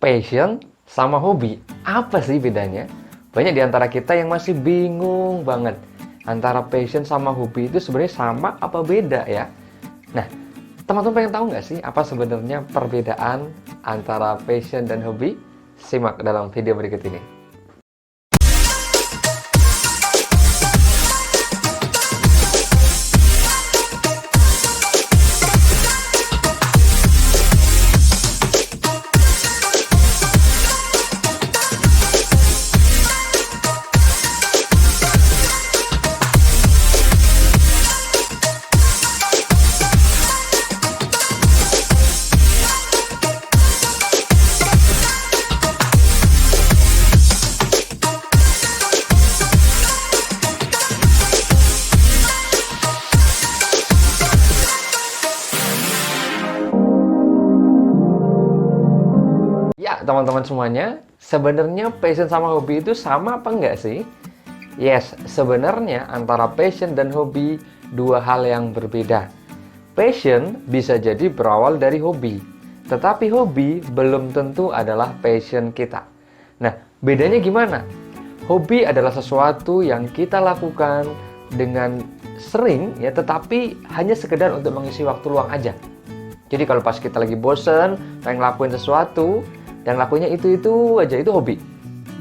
Passion sama hobi, apa sih bedanya? Banyak di antara kita yang masih bingung banget antara passion sama hobi itu sebenarnya sama apa beda ya? Nah, teman-teman pengen tahu nggak sih apa sebenarnya perbedaan antara passion dan hobi? Simak dalam video berikut ini. Ya, teman-teman semuanya, sebenarnya passion sama hobi itu sama apa enggak sih? Yes, sebenarnya antara passion dan hobi dua hal yang berbeda. Passion bisa jadi berawal dari hobi, tetapi hobi belum tentu adalah passion kita. Nah, bedanya gimana? Hobi adalah sesuatu yang kita lakukan dengan sering ya, tetapi hanya sekedar untuk mengisi waktu luang aja. Jadi kalau pas kita lagi bosen, pengen lakuin sesuatu, dan lakunya itu aja, itu hobi.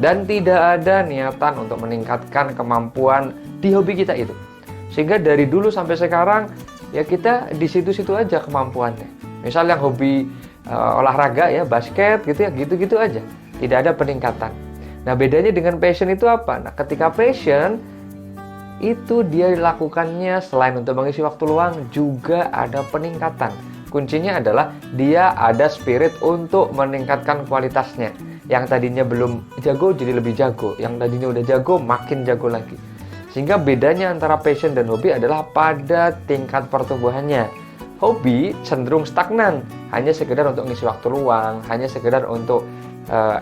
Dan tidak ada niatan untuk meningkatkan kemampuan di hobi kita itu. Sehingga dari dulu sampai sekarang, ya kita di situ-situ aja kemampuannya. Misal yang hobi olahraga ya, basket gitu ya, gitu-gitu aja. Tidak ada peningkatan. Nah, bedanya dengan passion itu apa? Nah, ketika passion, itu dia dilakukannya selain untuk mengisi waktu luang, juga ada peningkatan. Kuncinya adalah dia ada spirit untuk meningkatkan kualitasnya. Yang tadinya belum jago jadi lebih jago, yang tadinya udah jago makin jago lagi. Sehingga bedanya antara passion dan hobi adalah pada tingkat pertumbuhannya. Hobi cenderung stagnan, hanya sekedar untuk ngisi waktu luang, hanya sekedar untuk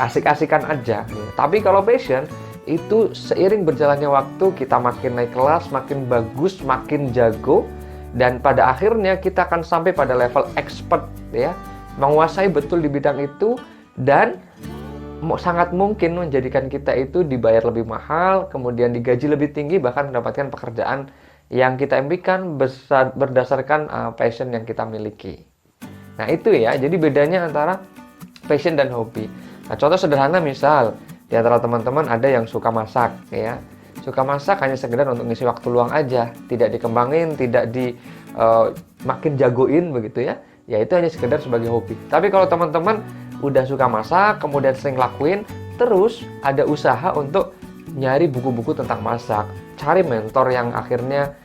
asik-asikan aja. Tapi kalau passion itu seiring berjalannya waktu, kita makin naik kelas, makin bagus, makin jago. Dan pada akhirnya kita akan sampai pada level expert ya, menguasai betul di bidang itu, dan sangat mungkin menjadikan kita itu dibayar lebih mahal, kemudian digaji lebih tinggi, bahkan mendapatkan pekerjaan yang kita impikan berdasarkan passion yang kita miliki. Nah itu ya, jadi bedanya antara passion dan hobi. Nah, contoh sederhana, misal di antara teman-teman ada yang suka masak ya. Suka masak hanya sekedar untuk ngisi waktu luang aja, tidak dikembangin, tidak makin jagoin begitu ya. Ya itu hanya sekedar sebagai hobi. Tapi kalau teman-teman udah suka masak, kemudian sering lakuin, terus ada usaha untuk nyari buku-buku tentang masak, cari mentor yang akhirnya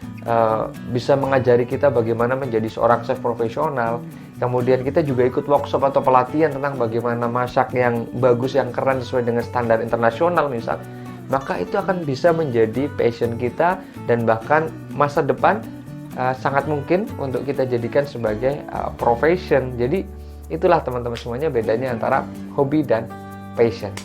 bisa mengajari kita bagaimana menjadi seorang chef profesional. Kemudian kita juga ikut workshop atau pelatihan tentang bagaimana masak yang bagus, yang keren sesuai dengan standar internasional misal. Maka itu akan bisa menjadi passion kita, dan bahkan masa depan sangat mungkin untuk kita jadikan sebagai profession. Jadi itulah teman-teman semuanya bedanya antara hobi dan passion.